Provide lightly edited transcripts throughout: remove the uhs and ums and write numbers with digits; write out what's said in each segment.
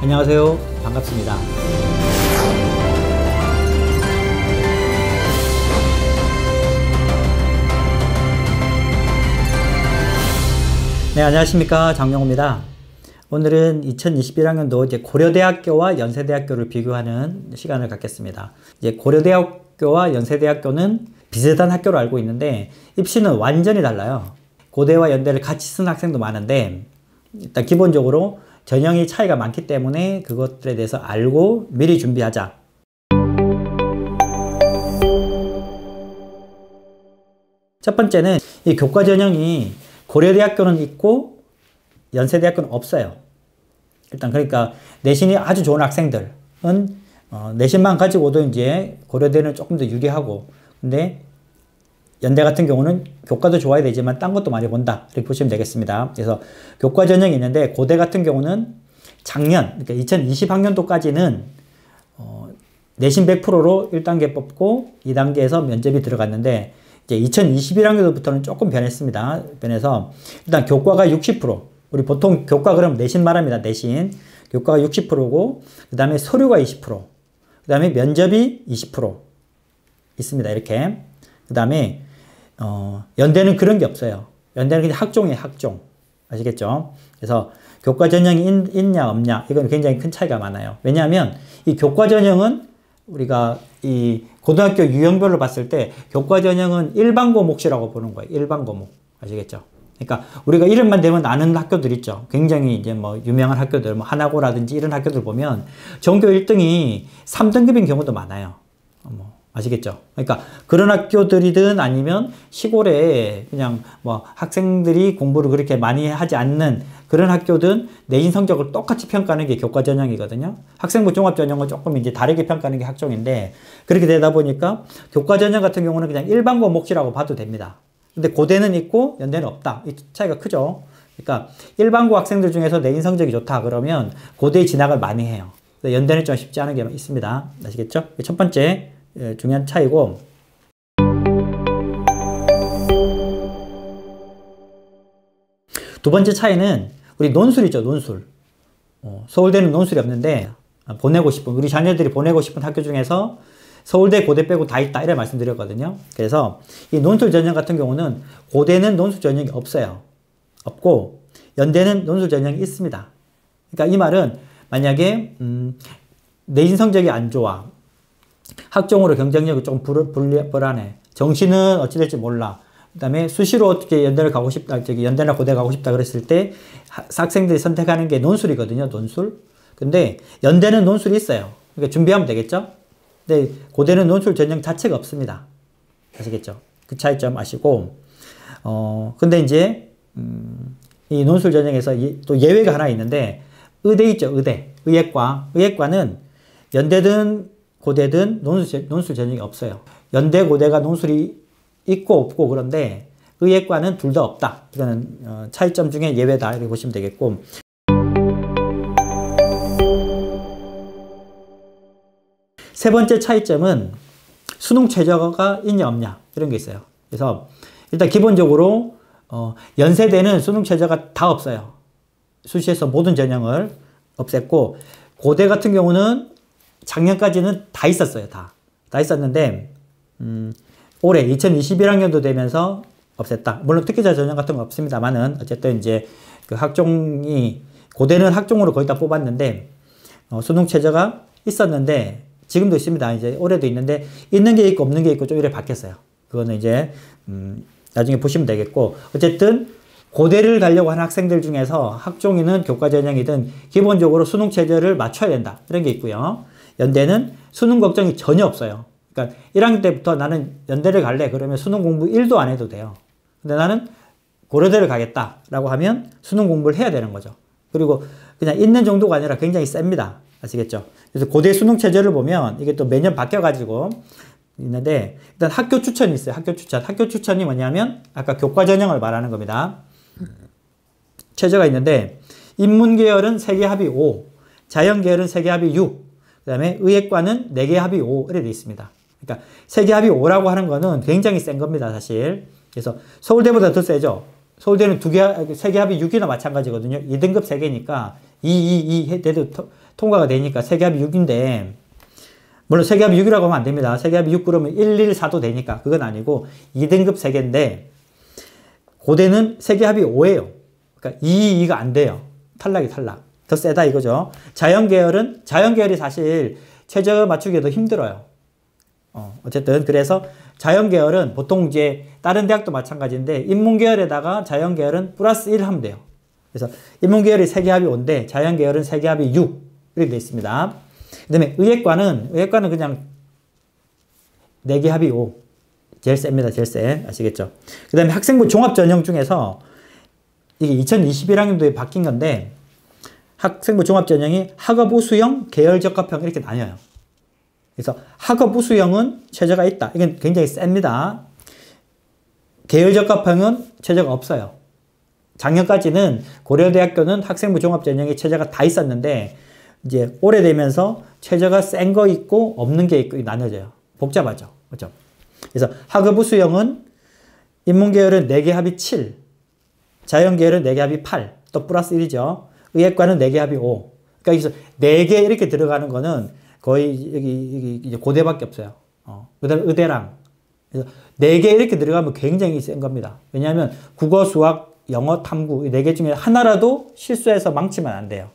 안녕하세요. 반갑습니다. 네, 안녕하십니까. 장명호입니다. 오늘은 2021학년도 이제 고려대학교와 연세대학교를 비교하는 시간을 갖겠습니다. 이제 고려대학교와 연세대학교는 비슷한 학교로 알고 있는데 입시는 완전히 달라요. 고대와 연대를 같이 쓴 학생도 많은데 일단 기본적으로 전형이 차이가 많기 때문에 그것들에 대해서 알고 미리 준비하자. 첫 번째는 이 교과 전형이 고려대학교는 있고 연세대학교는 없어요. 일단 그러니까 내신이 아주 좋은 학생들은 내신만 가지고도 이제 고려대는 조금 더 유리하고, 근데 연대 같은 경우는 교과도 좋아야 되지만 딴 것도 많이 본다, 이렇게 보시면 되겠습니다. 그래서 교과 전형이 있는데 고대 같은 경우는 작년, 그러니까 2020학년도까지는 내신 100%로 1단계 뽑고 2단계에서 면접이 들어갔는데 이제 2021학년도부터는 조금 변했습니다. 변해서 일단 교과가 60%, 우리 보통 교과 그러면 내신 말합니다. 내신. 교과가 60%고 그 다음에 서류가 20%, 그 다음에 면접이 20% 있습니다. 이렇게. 그 다음에 연대는 그런 게 없어요. 연대는 그냥 학종이에요. 학종. 아시겠죠? 그래서 교과 전형이 있냐 없냐, 이건 굉장히 큰 차이가 많아요. 왜냐하면 이 교과 전형은 우리가 이 고등학교 유형별로 봤을 때 교과 전형은 일반 과목이라고 보는 거예요. 일반 과목. 아시겠죠? 그러니까 우리가 이름만 대면 아는 학교들 있죠. 굉장히 이제 뭐 유명한 학교들, 뭐 하나고라든지 이런 학교들 보면 전교 1등이 3등급인 경우도 많아요. 아시겠죠? 그러니까 그런 학교들이든 아니면 시골에 그냥 뭐 학생들이 공부를 그렇게 많이 하지 않는 그런 학교든 내신 성적을 똑같이 평가하는 게 교과 전형이거든요. 학생부 종합 전형은 조금 이제 다르게 평가하는 게 학종인데, 그렇게 되다 보니까 교과 전형 같은 경우는 그냥 일반 과목이라고 봐도 됩니다. 근데 고대는 있고 연대는 없다. 이 차이가 크죠. 그러니까 일반고 학생들 중에서 내신 성적이 좋다 그러면 고대에 진학을 많이 해요. 연대는 좀 쉽지 않은 게 있습니다. 아시겠죠? 첫 번째 중요한 차이고, 두 번째 차이는 우리 논술이죠. 논술. 서울대는 논술이 없는데 보내고 싶은, 우리 자녀들이 보내고 싶은 학교 중에서 서울대, 고대 빼고 다 있다, 이래 말씀드렸거든요. 그래서 이 논술 전형 같은 경우는 고대는 논술 전형이 없어요. 없고 연대는 논술 전형이 있습니다. 그러니까 이 말은 만약에 내신 성적이 안 좋아, 학종으로 경쟁력이 조금 불안해, 정시는 어찌 될지 몰라, 그 다음에 수시로 어떻게 연대를 가고 싶다, 연대나 고대 가고 싶다 그랬을 때 학생들이 선택하는 게 논술이거든요. 논술. 근데 연대는 논술이 있어요. 그러니까 준비하면 되겠죠. 근데 고대는 논술 전형 자체가 없습니다. 아시겠죠? 그 차이점 아시고, 근데 이제 이 논술 전형에서 또 예외가 하나 있는데, 의대 있죠. 의대. 의예과. 의예과는 연대든 고대든 논술 전형이 없어요. 연대, 고대가 논술이 있고 없고 그런데 의예과는 둘 다 없다. 이거는 차이점 중에 예외다, 이렇게 보시면 되겠고, 세 번째 차이점은 수능 최저가 있냐 없냐, 이런 게 있어요. 그래서 일단 기본적으로 연세대는 수능 최저가 다 없어요. 수시에서 모든 전형을 없앴고, 고대 같은 경우는 작년까지는 다 있었어요. 다 있었는데 올해 2021학년도 되면서 없앴다. 물론 특기자 전형 같은 건 없습니다만은 어쨌든 이제 그 학종이, 고대는 학종으로 거의 다 뽑았는데 수능 최저가 있었는데 지금도 있습니다. 이제 올해도 있는데 있는 게 있고 없는 게 있고 좀 이래 바뀌었어요. 그거는 이제 나중에 보시면 되겠고, 어쨌든 고대를 가려고 하는 학생들 중에서 학종이든 교과 전형이든 기본적으로 수능 최저를 맞춰야 된다, 이런 게 있고요. 연대는 수능 걱정이 전혀 없어요. 그러니까 1학년 때부터 나는 연대를 갈래 그러면 수능 공부 1도 안 해도 돼요. 근데 나는 고려대를 가겠다라고 하면 수능 공부를 해야 되는 거죠. 그리고 그냥 있는 정도가 아니라 굉장히 셉니다. 아시겠죠? 그래서 고대 수능 체제를 보면 이게 또 매년 바뀌어가지고 있는데, 일단 학교 추천이 있어요. 학교 추천. 학교 추천이 뭐냐면 아까 교과 전형을 말하는 겁니다. 체제가 있는데 인문계열은 세계 합이 5, 자연계열은 세계 합이 6, 그 다음에 의예과는 4개 합이 5, 이렇게 되어 있습니다. 그러니까 세계 합이 5라고 하는 거는 굉장히 센 겁니다, 사실. 그래서 서울대보다 더 세죠. 서울대는 3개 합이 6이나 마찬가지거든요. 2등급 3개니까 2 돼도 통과가 되니까 세계합이 6인데, 물론 세계합이 6이라고 하면 안 됩니다. 세계합이 6 그러면 114도 되니까 그건 아니고 2등급 세계인데, 고대는 세계합이 5예요. 그러니까 2가 안 돼요. 탈락이 탈락. 더 세다 이거죠. 자연계열이 사실 최저 맞추기도 힘들어요. 어쨌든 그래서 자연계열은 보통 이제 다른 대학도 마찬가지인데, 인문계열에다가 자연계열은 플러스 1 하면 돼요. 그래서 인문계열이 세계합이 5인데 자연계열은 세계합이 6 이렇게 되어 있습니다. 그 다음에 의예과는 그냥 4개 합이 5. 제일 셉니다. 제일 세. 아시겠죠? 그 다음에 학생부 종합전형 중에서 이게 2021학년도에 바뀐 건데, 학생부 종합전형이 학업 우수형, 계열 적합형 이렇게 나뉘어요. 그래서 학업 우수형은 최저가 있다. 이건 굉장히 셉니다. 계열 적합형은 최저가 없어요. 작년까지는 고려대학교는 학생부 종합전형에 최저가 다 있었는데, 이제 오래되면서 최저가 센 거 있고 없는 게 있고 나눠져요. 복잡하죠. 그렇죠? 그래서 학업 우수형은 인문계열은 4개 합이 7, 자연계열은 4개 합이 8, 또 플러스 1이죠. 의예과는 4개 합이 5. 그러니까 여기서 4개 이렇게 들어가는 거는 거의 여기 이제 고대밖에 없어요. 그 다음에 의대랑. 그래서 4개 이렇게 들어가면 굉장히 센 겁니다. 왜냐하면 국어, 수학, 영어, 탐구 이 4개 중에 하나라도 실수해서 망치면 안 돼요.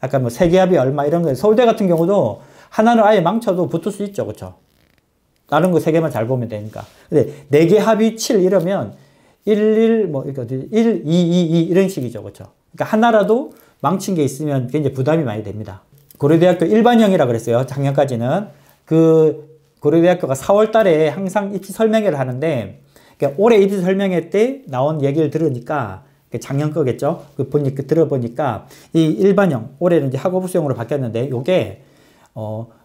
아까 뭐 세계합이 얼마 이런 거, 서울대 같은 경우도 하나는 아예 망쳐도 붙을 수 있죠. 그렇죠? 다른 거 3개만 잘 보면 되니까. 근데 4개 합이 7 이러면 1, 2, 2 이런 식이죠. 그렇죠? 그러니까 하나라도 망친 게 있으면 굉장히 부담이 많이 됩니다. 고려대학교 일반형이라 그랬어요. 작년까지는. 그 고려대학교가 4월 달에 항상 입시 설명회를 하는데, 그러니까 올해 입시 설명회 때 나온 얘기를 들으니까, 작년 거겠죠? 들어보니까 이 일반형, 올해는 이제 학업수형으로 바뀌었는데, 요게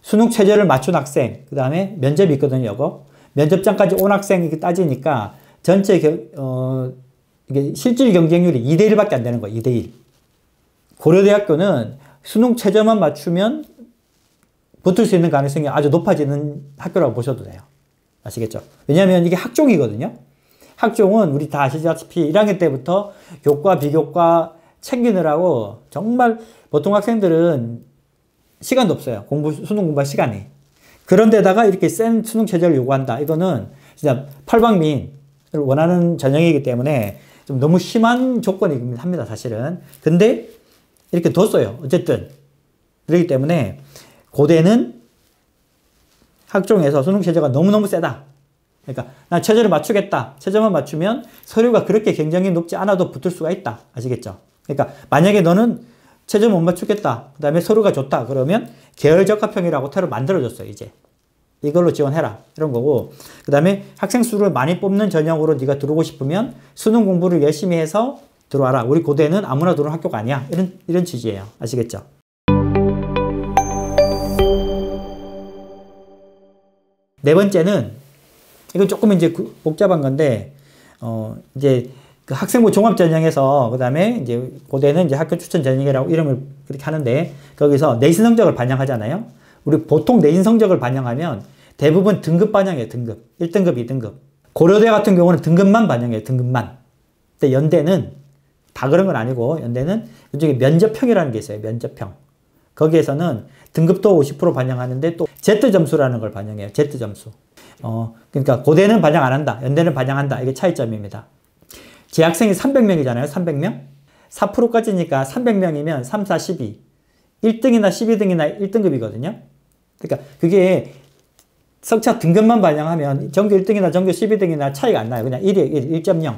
수능 최저를 맞춘 학생, 그 다음에 면접이 있거든요. 이거 면접장까지 온 학생이 따지니까 전체 이게 실질 경쟁률이 2대1밖에 안 되는 거예요. 2대1. 고려대학교는 수능 최저만 맞추면 붙을 수 있는 가능성이 아주 높아지는 학교라고 보셔도 돼요. 아시겠죠? 왜냐하면 이게 학종이거든요. 학종은 우리 다 아시다시피 1학년 때부터 교과, 비교과 챙기느라고 정말 보통 학생들은 시간도 없어요. 수능 공부할 시간이. 그런데다가 이렇게 센 수능 최저를 요구한다. 이거는 진짜 팔방미인을 원하는 전형이기 때문에 좀 너무 심한 조건이긴 합니다. 사실은. 근데 이렇게 뒀어요. 어쨌든. 그렇기 때문에 고대는 학종에서 수능 최저가 너무너무 세다. 그러니까 난 최저를 맞추겠다. 최저만 맞추면 서류가 그렇게 경쟁이 높지 않아도 붙을 수가 있다. 아시겠죠? 그러니까 만약에 너는 최저 못 맞추겠다. 그 다음에 서류가 좋다. 그러면 계열적합형이라고 새로 만들어줬어요. 이제. 이걸로 지원해라. 이런 거고. 그 다음에 학생 수를 많이 뽑는 전형으로 네가 들어오고 싶으면 수능 공부를 열심히 해서 들어와라. 우리 고대는 아무나 들어오는 학교가 아니야. 이런 취지예요. 아시겠죠? 네 번째는, 이건 조금 이제 복잡한 건데, 이제 그 학생부 종합전형에서, 그 다음에 이제 고대는 이제 학교 추천 전형이라고 이름을 그렇게 하는데, 거기서 내신 성적을 반영하잖아요. 우리 보통 내신 성적을 반영하면 대부분 등급 반영해요. 등급. 1등급, 2등급. 고려대 같은 경우는 등급만 반영해요. 등급만. 근데 연대는 다 그런 건 아니고, 연대는 그중에 면접형이라는 게 있어요. 면접형. 거기에서는 등급도 50% 반영하는데 또 Z점수라는 걸 반영해요. Z점수. 그러니까 고대는 반영 안 한다. 연대는 반영한다. 이게 차이점입니다. 재학생이 300명이잖아요. 300명? 4%까지니까 300명이면 3, 4, 12. 1등이나 12등이나 1등급이거든요. 그러니까 그게 석차 등급만 반영하면 전교 1등이나 전교 12등이나 차이가 안 나요. 그냥 1이에요. 1, 1.0.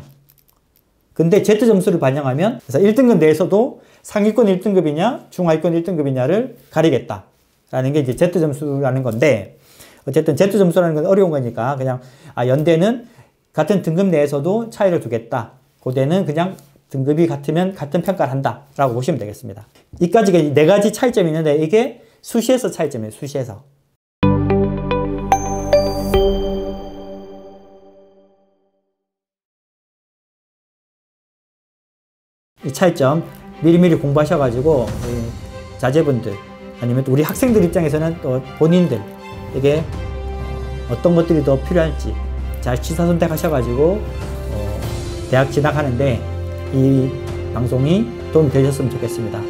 근데 Z점수를 반영하면, 그래서 1등급 내에서도 상위권 1등급이냐, 중하위권 1등급이냐를 가리겠다. 라는 게 이제 Z점수라는 건데, 어쨌든 Z점수라는 건 어려운 거니까, 그냥, 연대는 같은 등급 내에서도 차이를 두겠다. 고대는 그냥 등급이 같으면 같은 평가를 한다. 라고 보시면 되겠습니다. 이까지가 4가지 차이점이 있는데, 이게 수시에서 차이점이에요. 수시에서. 이 차이점 미리미리 공부하셔가지고 자제분들 아니면 또 우리 학생들 입장에서는 또 본인들에게 어떤 것들이 더 필요할지 잘 취사선택하셔가지고 대학 진학하는데 이 방송이 도움이 되셨으면 좋겠습니다.